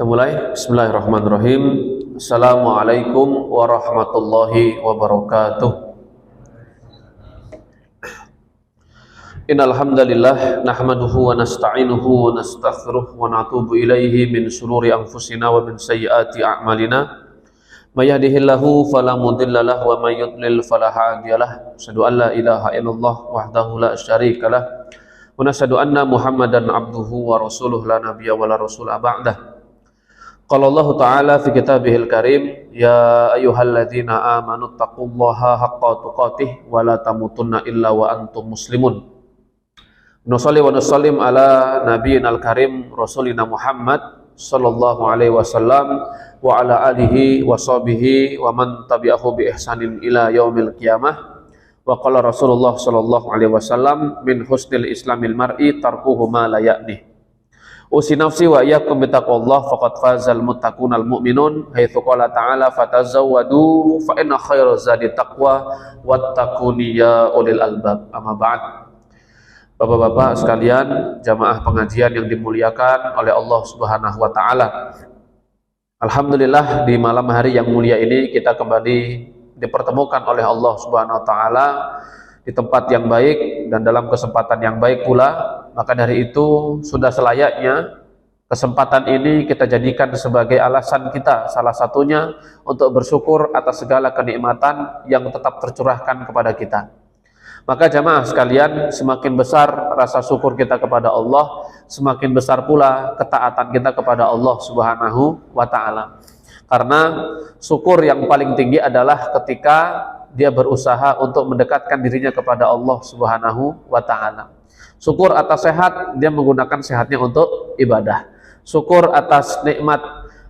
Kita mulai. Bismillahirrahmanirrahim. Assalamualaikum warahmatullahi wabarakatuh. Innal hamdalillah nahmaduhu wa nasta'inuhu wa nastaghfiruh wa natubu ilaihi min shururi anfusina wa min sayyiati a'malina. May yahdihillahu fala mudilla lahu wa may yudlil fala hadiyalah. Asyhadu an la ilaha illallah wahdahu la syarikalah wa nashhadu anna Muhammadan abduhu wa rasuluhu la nabiyya wa la rasula ba'dah. Qala Allah Ta'ala fi kitabihil karim, ya ayyuhalladzina amanu taqullaha haqqa tuqatih wa la tamutunna illa wa antum muslimun. Nusalli wa nusallim ala nabiyyinal karim rasulina Muhammad sallallahu alaihi wasallam wa ala alihi wa sahbihi wa man tabi'ahu bi ihsanin ila yaumil qiyamah. Wa qala Rasulullah sallallahu alaihi wasallam, min husnil islamil mar'i tarkuhu ma la ya'nih. Usi nafsi wa iyyakum bittaqwallah faqad fazal muttaqunal mu'minun, haitsu qala ta'ala fatazawwadu fa inna khairaz zadi taqwa wattaquni ya ulil albab. Amma ba'd. Bapak-bapak sekalian, jamaah pengajian yang dimuliakan oleh Allah Subhanahu wa taala. Alhamdulillah, di malam hari yang mulia ini kita kembali dipertemukan oleh Allah Subhanahu wa taala di tempat yang baik dan dalam kesempatan yang baik pula. Maka dari itu sudah selayaknya kesempatan ini kita jadikan sebagai alasan kita, salah satunya untuk bersyukur atas segala kenikmatan yang tetap tercurahkan kepada kita. Maka jamaah sekalian, semakin besar rasa syukur kita kepada Allah, semakin besar pula ketaatan kita kepada Allah Subhanahu wa taala. Karena syukur yang paling tinggi adalah ketika dia berusaha untuk mendekatkan dirinya kepada Allah Subhanahu wa taala. Syukur atas sehat, dia menggunakan sehatnya untuk ibadah. Syukur atas nikmat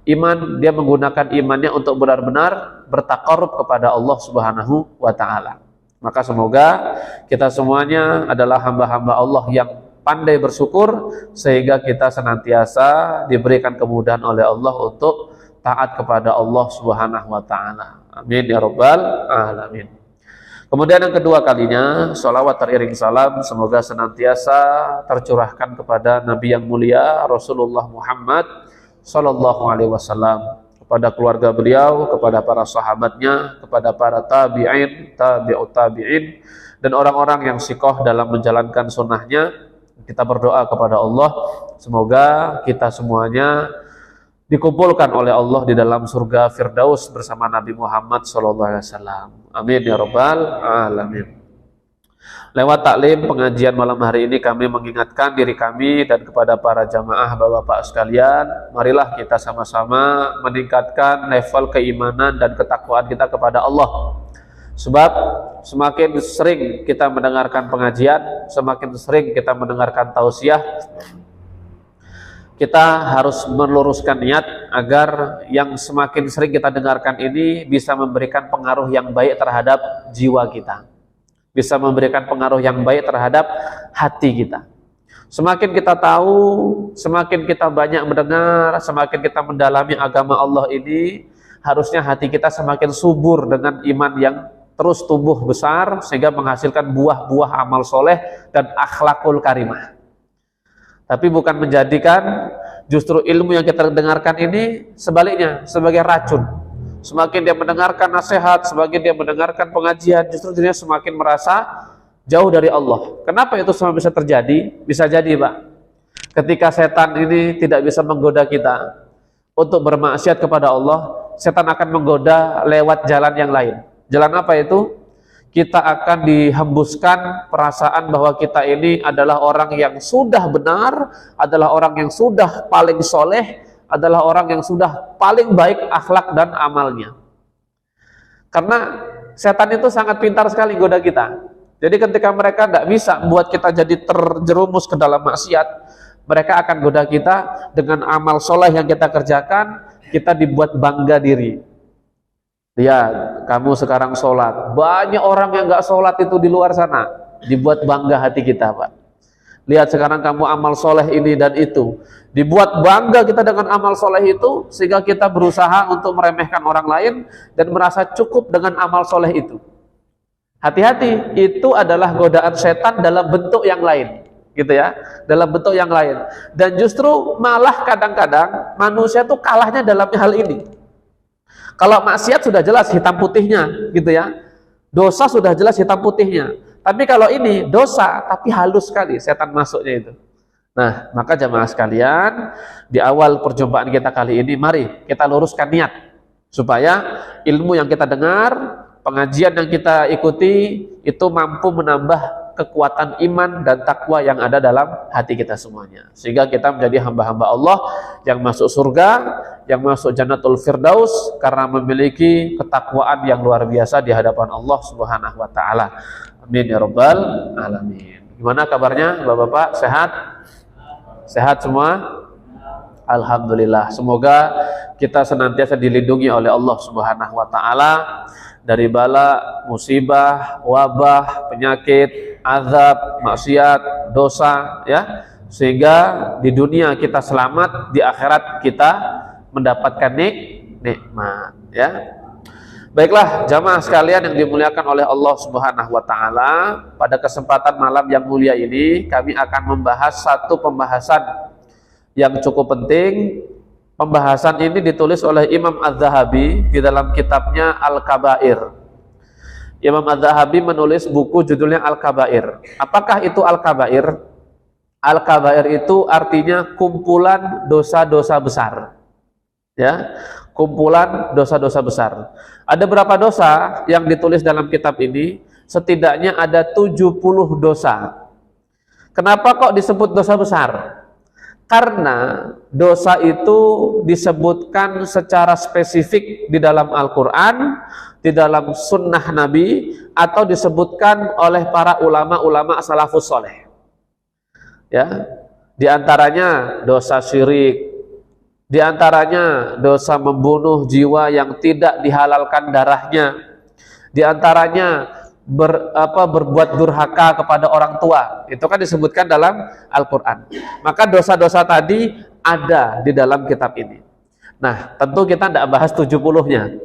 iman, dia menggunakan imannya untuk benar-benar bertaqarrub kepada Allah Subhanahu wa taala. Maka semoga kita semuanya adalah hamba-hamba Allah yang pandai bersyukur, sehingga kita senantiasa diberikan kemudahan oleh Allah untuk taat kepada Allah Subhanahu wa taala. Amin ya rabbal alamin. Kemudian yang kedua kalinya, sholawat teriring salam semoga senantiasa tercurahkan kepada Nabi yang mulia Rasulullah Muhammad sallallahu alaihi wasallam, kepada keluarga beliau, kepada para sahabatnya, kepada para tabi'in, tabi'ut tabi'in, dan orang-orang yang sikoh dalam menjalankan sunnahnya. Kita berdoa kepada Allah, semoga kita semuanya dikumpulkan oleh Allah di dalam surga Firdaus bersama Nabi Muhammad SAW. Amin ya rabbal alamin. Lewat taklim pengajian malam hari ini, kami mengingatkan diri kami dan kepada para jamaah bapak-bapak sekalian, marilah kita sama-sama meningkatkan level keimanan dan ketakwaan kita kepada Allah. Sebab semakin sering kita mendengarkan pengajian, semakin sering kita mendengarkan tausiah, kita harus meluruskan niat agar yang semakin sering kita dengarkan ini bisa memberikan pengaruh yang baik terhadap jiwa kita, bisa memberikan pengaruh yang baik terhadap hati kita. Semakin kita tahu, semakin kita banyak mendengar, semakin kita mendalami agama Allah ini, harusnya hati kita semakin subur dengan iman yang terus tumbuh besar, sehingga menghasilkan buah-buah amal soleh dan akhlakul karimah. Tapi bukan menjadikan justru ilmu yang kita dengarkan ini sebaliknya, sebagai racun. Semakin dia mendengarkan nasihat, semakin dia mendengarkan pengajian, justru dirinya semakin merasa jauh dari Allah. Kenapa itu semua bisa terjadi? Bisa jadi, Pak, ketika setan ini tidak bisa menggoda kita untuk bermaksiat kepada Allah, setan akan menggoda lewat jalan yang lain. Jalan apa itu? Kita akan dihembuskan perasaan bahwa kita ini adalah orang yang sudah benar, adalah orang yang sudah paling soleh, adalah orang yang sudah paling baik akhlak dan amalnya. Karena setan itu sangat pintar sekali goda kita. Jadi ketika mereka tidak bisa membuat kita jadi terjerumus ke dalam maksiat, mereka akan goda kita dengan amal soleh yang kita kerjakan, kita dibuat bangga diri. Lihat, kamu sekarang sholat. Banyak orang yang nggak sholat itu di luar sana. Dibuat bangga hati kita, Pak. Lihat sekarang kamu amal soleh ini dan itu. Dibuat bangga kita dengan amal soleh itu, sehingga kita berusaha untuk meremehkan orang lain dan merasa cukup dengan amal soleh itu. Hati-hati, itu adalah godaan setan dalam bentuk yang lain. gitu ya, dalam bentuk yang lain. Dan justru malah kadang-kadang manusia tuh kalahnya dalam hal ini. Kalau maksiat sudah jelas hitam putihnya, gitu ya. Dosa sudah jelas hitam putihnya. Tapi kalau ini dosa, tapi halus sekali setan masuknya itu. Nah, maka jamaah sekalian, di awal perjumpaan kita kali ini, mari kita luruskan niat supaya ilmu yang kita dengar, pengajian yang kita ikuti itu mampu menambah kekuatan iman dan takwa yang ada dalam hati kita semuanya, sehingga kita menjadi hamba-hamba Allah yang masuk surga, yang masuk Jannatul Firdaus karena memiliki ketakwaan yang luar biasa di hadapan Allah Subhanahu wa taala. Amin ya rabbal alamin. Gimana kabarnya Bapak-bapak, sehat? Sehat semua? Alhamdulillah. Semoga kita senantiasa dilindungi oleh Allah Subhanahu wa taala dari bala, musibah, wabah, penyakit, azab, maksiat, dosa, ya, sehingga di dunia kita selamat, di akhirat kita mendapatkan nikmat, ya. Baiklah jamaah sekalian yang dimuliakan oleh Allah Subhanahu wa taala, pada kesempatan malam yang mulia ini kami akan membahas satu pembahasan yang cukup penting. Pembahasan ini ditulis oleh Imam Az-Zahabi di dalam kitabnya Al-Kabair. Imam Az-Zahabi menulis buku judulnya Al-Kabair. Apakah itu Al-Kabair? Al-Kabair itu artinya kumpulan dosa-dosa besar. Ya, kumpulan dosa-dosa besar. Ada berapa dosa yang ditulis dalam kitab ini? Setidaknya ada 70 dosa. Kenapa kok disebut dosa besar? Karena dosa itu disebutkan secara spesifik di dalam Al-Quran, di dalam sunnah Nabi, atau disebutkan oleh para ulama-ulama salafus soleh. Ya, di antaranya dosa syirik, di antaranya dosa membunuh jiwa yang tidak dihalalkan darahnya, di antaranya berbuat durhaka kepada orang tua, itu kan disebutkan dalam Al-Quran. Maka dosa-dosa tadi ada di dalam kitab ini. Nah, tentu kita tidak bahas 70-nya,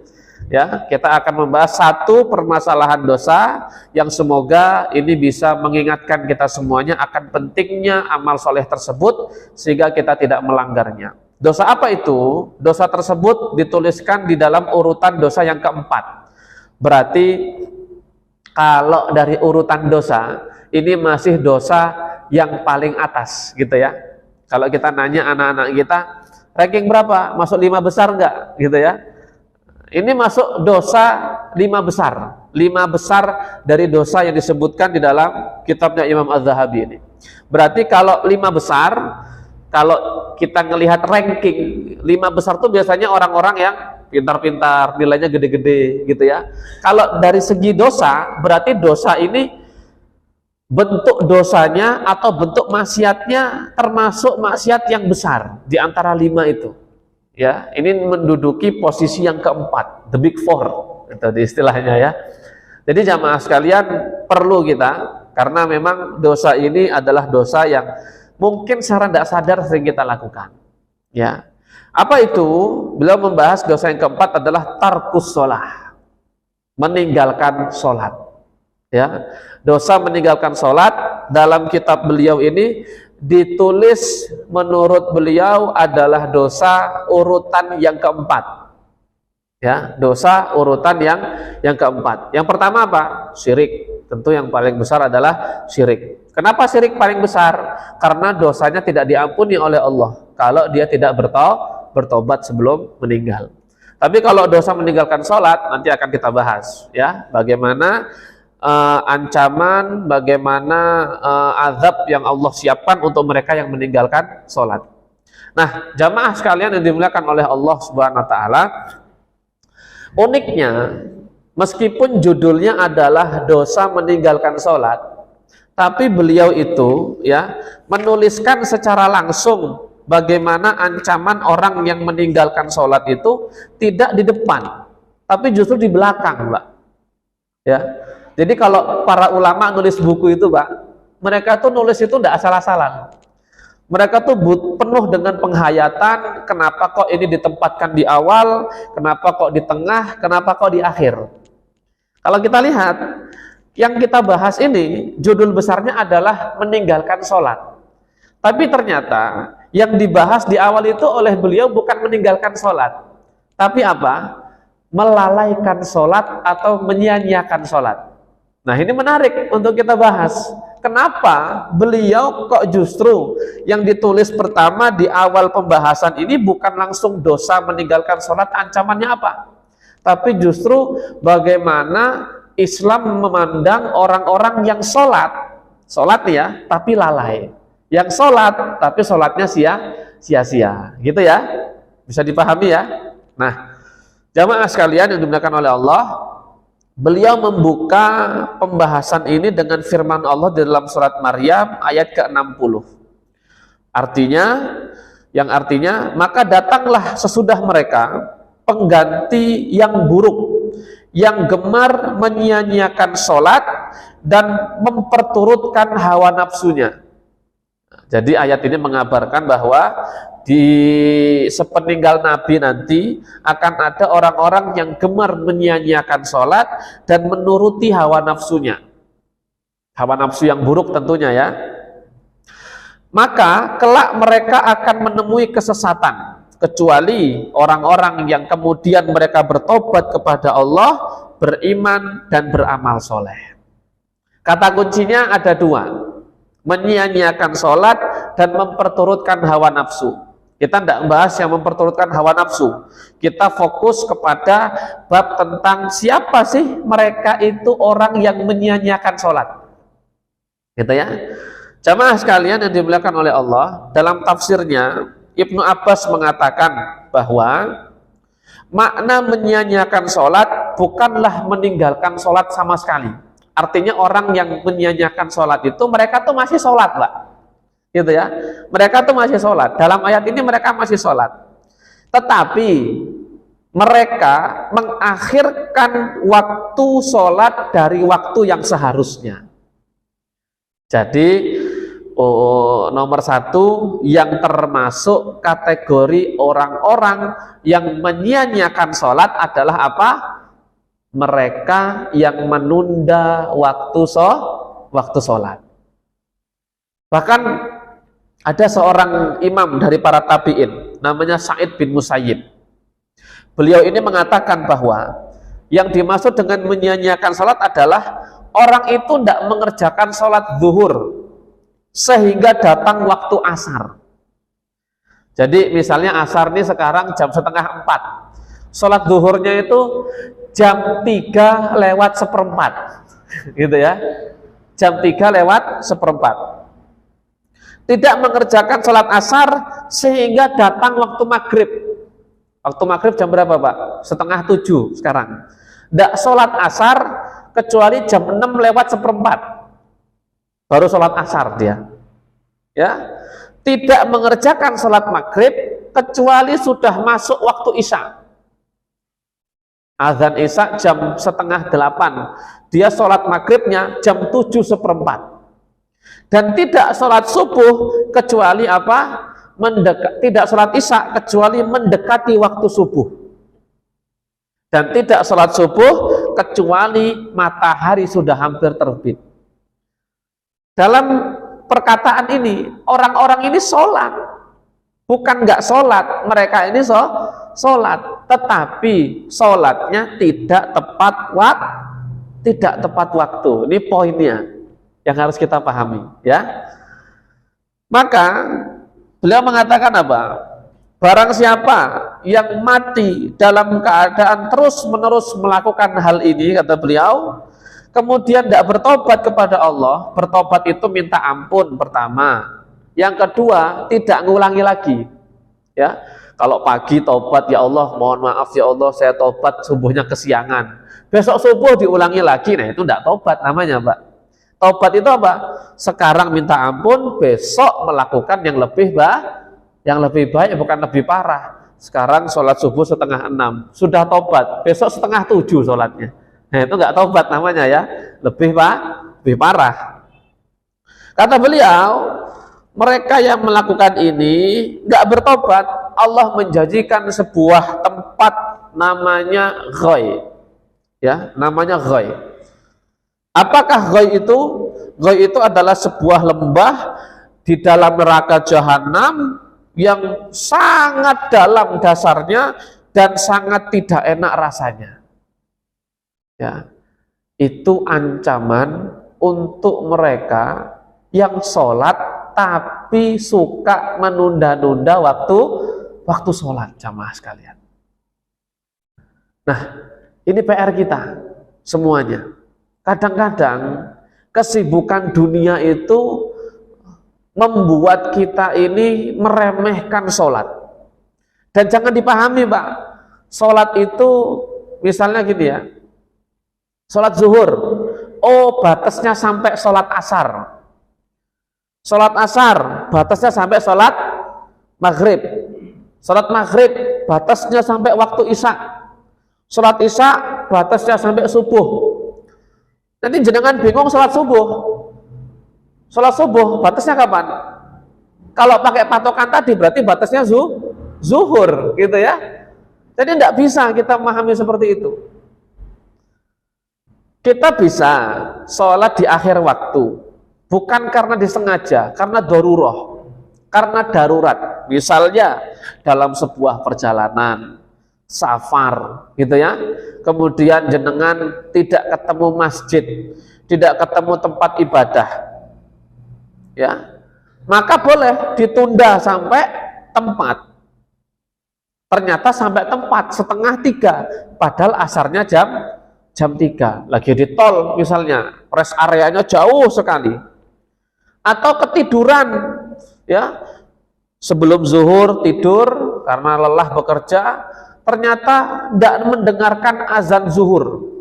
ya. Kita akan membahas satu permasalahan dosa yang semoga ini bisa mengingatkan kita semuanya akan pentingnya amal soleh tersebut sehingga kita tidak melanggarnya. Dosa apa itu? Dosa tersebut dituliskan di dalam urutan dosa yang keempat. Berarti kalau dari urutan dosa, ini masih dosa yang paling atas, gitu ya. Kalau kita nanya anak-anak kita, ranking berapa? Masuk 5 besar enggak? Gitu ya. Ini masuk dosa 5 besar. 5 besar dari dosa yang disebutkan di dalam kitabnya Imam Az-Zahabi ini. Berarti kalau 5 besar, kalau kita ngelihat ranking 5 besar itu biasanya orang-orang yang pintar-pintar, nilainya gede-gede gitu ya. Kalau dari segi dosa, berarti dosa ini bentuk dosanya atau bentuk maksiatnya termasuk maksiat yang besar di antara 5 itu. Ya, ini menduduki posisi yang keempat, the big four, itu istilahnya ya. Jadi jamaah sekalian perlu kita, karena memang dosa ini adalah dosa yang mungkin secara tidak sadar sering kita lakukan. Ya. Apa itu? Beliau membahas dosa yang keempat adalah tarkus sholah, meninggalkan sholat. Ya, dosa meninggalkan sholat dalam kitab beliau ini ditulis menurut beliau adalah dosa urutan yang keempat. Ya, dosa urutan yang keempat. Yang pertama apa? Syirik. Tentu yang paling besar adalah syirik. Kenapa syirik paling besar? Karena dosanya tidak diampuni oleh Allah kalau dia tidak bertobat sebelum meninggal. Tapi kalau dosa meninggalkan sholat, nanti akan kita bahas ya, bagaimana ancaman, bagaimana azab yang Allah siapkan untuk mereka yang meninggalkan sholat. Nah, jamaah sekalian yang dimuliakan oleh Allah Subhanahu wa taala, uniknya meskipun judulnya adalah dosa meninggalkan sholat, tapi beliau itu ya menuliskan secara langsung bagaimana ancaman orang yang meninggalkan sholat itu tidak di depan, tapi justru di belakang, Pak. Ya, jadi kalau para ulama nulis buku itu, Pak, mereka tuh nulis itu tidak asal-asalan. Mereka tuh penuh dengan penghayatan. Kenapa kok ini ditempatkan di awal? Kenapa kok di tengah? Kenapa kok di akhir? Kalau kita lihat, Yang kita bahas ini, judul besarnya adalah meninggalkan sholat. Tapi ternyata yang dibahas di awal itu oleh beliau bukan meninggalkan sholat, tapi apa? Melalaikan sholat atau menyia-nyiakan sholat. Nah, ini menarik untuk kita bahas. Kenapa beliau kok justru yang ditulis pertama di awal pembahasan ini bukan langsung dosa meninggalkan sholat, ancamannya apa? Tapi justru bagaimana Islam memandang orang-orang yang sholat ya, tapi lalai. Yang sholat, tapi sholatnya sia-sia. Gitu ya, bisa dipahami ya. Nah, jamaah sekalian yang dimuliakan oleh Allah, beliau membuka pembahasan ini dengan firman Allah di dalam surat Maryam ayat ke-60. Artinya, maka datanglah sesudah mereka pengganti yang buruk, yang gemar menyia-nyiakan sholat dan memperturutkan hawa nafsunya. Jadi ayat ini mengabarkan bahwa di sepeninggal Nabi nanti akan ada orang-orang yang gemar menyia-nyiakan sholat dan menuruti hawa nafsunya. Hawa nafsu yang buruk tentunya ya. Maka kelak mereka akan menemui kesesatan, kecuali orang-orang yang kemudian mereka bertobat kepada Allah, beriman dan beramal soleh. Kata kuncinya ada dua, menyia-nyiakan sholat dan memperturutkan hawa nafsu. Kita tidak membahas yang memperturutkan hawa nafsu, kita fokus kepada bab tentang siapa sih mereka itu orang yang menyia-nyiakan sholat, gitu ya. Jamaah sekalian yang dimuliakan oleh Allah, dalam tafsirnya Ibnu Abbas mengatakan bahwa makna menyia-nyiakan sholat bukanlah meninggalkan sholat sama sekali. Artinya orang yang menyia-nyiakan sholat itu mereka tuh masih sholat, Pak, gitu ya. Mereka tuh masih sholat. Dalam ayat ini mereka masih sholat, tetapi mereka mengakhirkan waktu sholat dari waktu yang seharusnya. Jadi nomor satu, yang termasuk kategori orang-orang yang menyia-nyiakan sholat adalah apa? Mereka yang menunda waktu sholat. Bahkan ada seorang imam dari para tabi'in namanya Sa'id bin Musayyib. Beliau ini mengatakan bahwa yang dimaksud dengan menyia-nyiakan sholat adalah orang itu tidak mengerjakan sholat zuhur sehingga datang waktu asar. Jadi misalnya asar ini sekarang jam 3:30, sholat zuhurnya itu jam 3:04, gitu ya, jam 3:04. Tidak mengerjakan sholat asar sehingga datang waktu maghrib. Waktu maghrib jam berapa, Pak? 6:30 sekarang. Tidak sholat asar kecuali jam 6:04. Baru sholat asar dia, ya. Tidak mengerjakan sholat maghrib kecuali sudah masuk waktu isya. Azan isya jam 7:30, dia sholat maghribnya jam 7:04. Dan tidak sholat subuh kecuali apa? Tidak sholat isya kecuali mendekati waktu subuh. Dan tidak sholat subuh kecuali matahari sudah hampir terbit. Dalam perkataan ini, orang-orang ini sholat, bukan nggak sholat, mereka ini sholat, tetapi sholatnya tidak tepat waktu. Ini poinnya yang harus kita pahami, ya. Maka beliau mengatakan apa? Barang siapa yang mati dalam keadaan terus-menerus melakukan hal ini, kata beliau, kemudian tidak bertobat kepada Allah. Bertobat itu minta ampun pertama. Yang kedua, tidak ngulangi lagi. Ya, kalau pagi tobat, ya Allah, mohon maaf ya Allah, saya tobat subuhnya kesiangan. Besok subuh diulangi lagi, nah itu tidak tobat namanya, Pak. Tobat itu apa? Sekarang minta ampun, besok melakukan yang lebih baik, bukan lebih parah. Sekarang sholat subuh 5:30, sudah tobat, besok 6:30 sholatnya. Nah itu nggak tobat namanya ya, lebih parah. Kata beliau, mereka yang melakukan ini nggak bertobat, Allah menjanjikan sebuah tempat namanya ghoi, ya, namanya ghoi. Apakah Ghoi itu? Ghoi itu adalah sebuah lembah di dalam neraka jahanam yang sangat dalam dasarnya dan sangat tidak enak rasanya. Ya, itu ancaman untuk mereka yang sholat tapi suka menunda-nunda waktu sholat, jamaah sekalian. Nah, ini PR kita semuanya. Kadang-kadang kesibukan dunia itu membuat kita ini meremehkan sholat. Dan jangan dipahami, Pak, sholat itu misalnya gini ya, sholat zuhur, oh batasnya sampai sholat asar. Sholat asar batasnya sampai sholat maghrib. Sholat maghrib batasnya sampai waktu isya. Sholat isya batasnya sampai subuh. Nanti jenengan bingung sholat subuh. Sholat subuh batasnya kapan? Kalau pakai patokan tadi berarti batasnya zuhur, gitu ya. Jadi tidak bisa kita memahami seperti itu. Kita bisa sholat di akhir waktu, bukan karena disengaja, karena darurat, karena darurat. Misalnya dalam sebuah perjalanan, safar, gitu ya. Kemudian jenengan tidak ketemu masjid, tidak ketemu tempat ibadah, ya, maka boleh ditunda sampai tempat. Ternyata sampai tempat setengah 3, padahal asarnya jam 3. Lagi di tol misalnya, rest areanya jauh sekali. Atau ketiduran, ya, sebelum zuhur tidur karena lelah bekerja, ternyata tidak mendengarkan azan zuhur.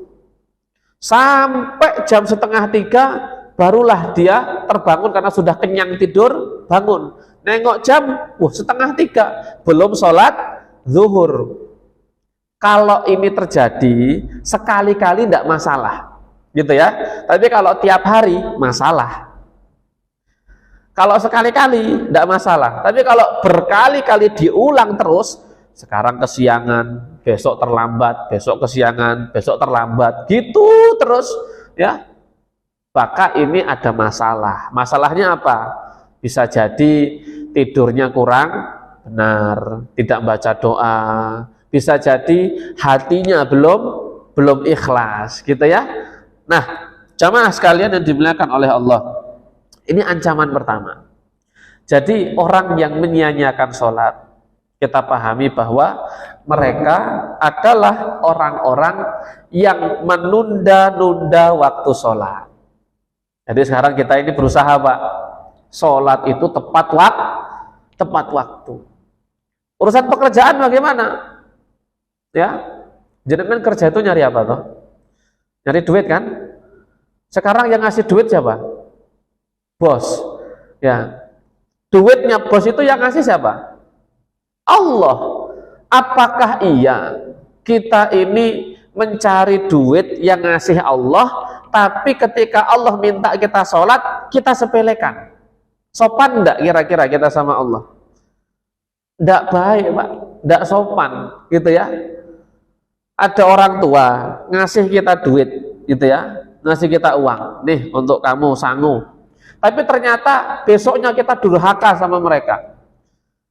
Sampai jam setengah 3 barulah dia terbangun karena sudah kenyang tidur, bangun. Nengok jam, setengah 3, belum sholat zuhur. Kalau ini terjadi sekali-kali tidak masalah, gitu ya. Tapi kalau tiap hari masalah. Kalau sekali-kali tidak masalah. Tapi kalau berkali-kali diulang terus, sekarang kesiangan, besok terlambat, besok kesiangan, besok terlambat, gitu terus, ya. Maka ini ada masalah. Masalahnya apa? Bisa jadi tidurnya kurang benar, tidak baca doa, bisa jadi hatinya belum ikhlas, gitu ya. Nah, jamaah sekalian yang dimuliakan oleh Allah, ini ancaman pertama. Jadi orang yang menyia-nyiakan sholat, kita pahami bahwa mereka adalah orang-orang yang menunda-nunda waktu sholat. Jadi sekarang kita ini berusaha, Pak, sholat itu tepat waktu. Urusan pekerjaan bagaimana? Ya, jenengan kerja itu nyari apa toh? Nyari duit kan? Sekarang yang ngasih duit siapa? Bos. Ya, duitnya bos itu yang ngasih siapa? Allah. Apakah iya kita ini mencari duit yang ngasih Allah, tapi ketika Allah minta kita sholat, kita sepelekan? Sopan enggak kira-kira kita sama Allah? Enggak baik, Pak. Enggak sopan, gitu ya. Ada orang tua ngasih kita duit, gitu ya, ngasih kita uang, nih untuk kamu sangu. Tapi ternyata besoknya kita durhaka sama mereka.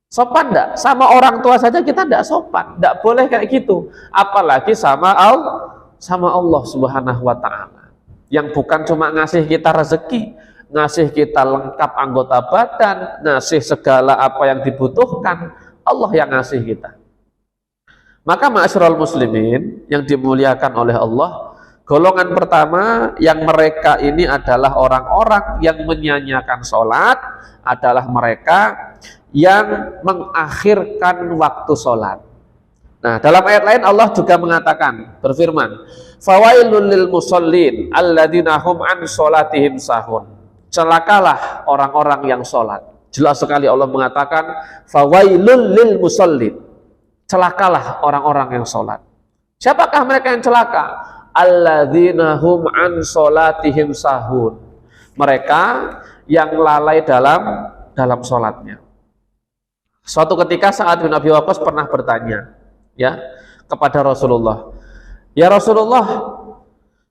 Sopan enggak? Sama orang tua saja kita enggak sopan, enggak boleh kayak gitu. Apalagi sama Allah Subhanahu wa Ta'ala, yang bukan cuma ngasih kita rezeki, ngasih kita lengkap anggota badan, ngasih segala apa yang dibutuhkan, Allah yang ngasih kita. Maka ma'asyiral muslimin yang dimuliakan oleh Allah, golongan pertama yang mereka ini adalah orang-orang yang menyia-nyiakan sholat, adalah mereka yang mengakhirkan waktu sholat. Nah, dalam ayat lain Allah juga mengatakan, berfirman, fawailul lil musallin alladzina hum an sholatihim sahun. Celakalah orang-orang yang sholat. Jelas sekali Allah mengatakan, fawailul lil musallin. Celakalah orang-orang yang sholat. Siapakah mereka yang celaka? Alladzina hum an sholatihim sahun. Mereka yang lalai dalam sholatnya. Suatu ketika Sa'ad bin Abi Waqqas pernah bertanya, ya, kepada Rasulullah, ya Rasulullah,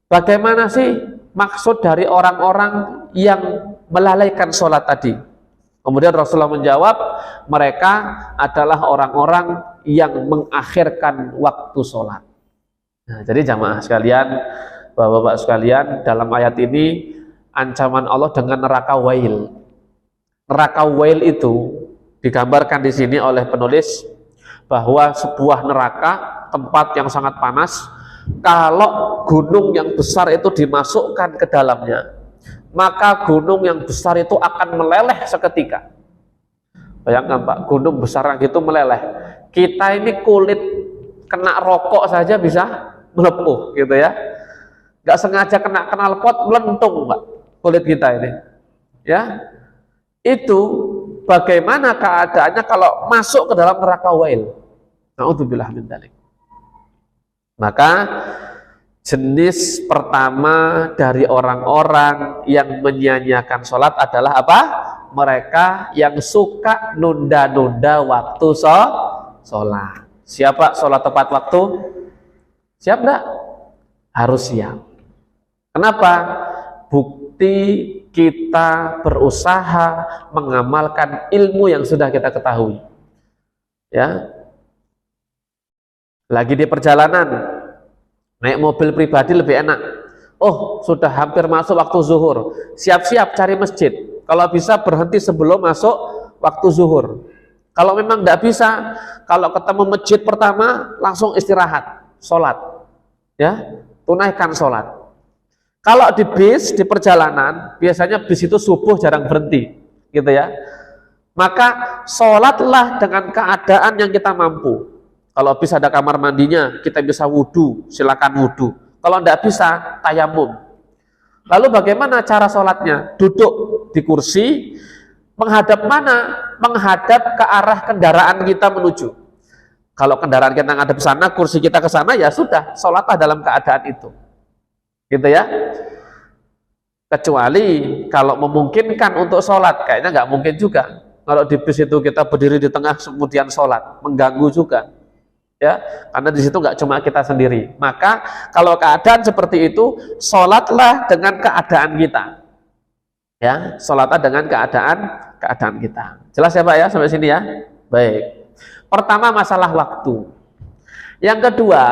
bagaimana sih maksud dari orang-orang yang melalaikan sholat tadi? Kemudian Rasulullah menjawab, mereka adalah orang-orang yang mengakhirkan waktu sholat. Nah, jadi jamaah sekalian, bapak-bapak sekalian, dalam ayat ini ancaman Allah dengan neraka wail. Neraka wail itu digambarkan di sini oleh penulis bahwa sebuah neraka, tempat yang sangat panas, kalau gunung yang besar itu dimasukkan ke dalamnya, maka gunung yang besar itu akan meleleh seketika. Bayangkan Pak, gunung besar yang gitu meleleh. Kita ini kulit kena rokok saja bisa melepuh gitu ya. Gak sengaja kena knalpot melentung Pak kulit kita ini. Ya, itu bagaimana keadaannya kalau masuk ke dalam neraka wail. Na'udzubillah min dzalik. Maka jenis pertama dari orang-orang yang menyia-nyiakan sholat adalah apa? Mereka yang suka nunda-nunda waktu sholat. Siapa sholat tepat waktu? Siap enggak? Harus siap. Kenapa? Bukti kita berusaha mengamalkan ilmu yang sudah kita ketahui. Ya. Lagi di perjalanan, naik mobil pribadi lebih enak. Oh, sudah hampir masuk waktu zuhur. Siap-siap cari masjid. Kalau bisa berhenti sebelum masuk waktu zuhur. Kalau memang tidak bisa, kalau ketemu masjid pertama langsung istirahat, sholat. Ya, tunaikan sholat. Kalau di bis, di perjalanan, biasanya bis itu subuh jarang berhenti, gitu ya. Maka sholatlah dengan keadaan yang kita mampu. Kalau bisa ada kamar mandinya, kita bisa wudhu, silakan wudhu. Kalau tidak bisa, tayamum. Lalu bagaimana cara sholatnya? Duduk di kursi, menghadap mana? Menghadap ke arah kendaraan kita menuju. Kalau kendaraan kita ngadep sana, kursi kita ke sana, ya sudah, sholatlah dalam keadaan itu. Gitu ya. Kecuali kalau memungkinkan untuk sholat, kayaknya nggak mungkin juga. Kalau di bis itu kita berdiri di tengah kemudian sholat, mengganggu juga. Ya, karena di situ nggak cuma kita sendiri. Maka kalau keadaan seperti itu, sholatlah dengan keadaan kita. Ya, sholatlah dengan keadaan kita. Jelas ya Pak ya sampai sini ya. Baik. Pertama masalah waktu. Yang kedua,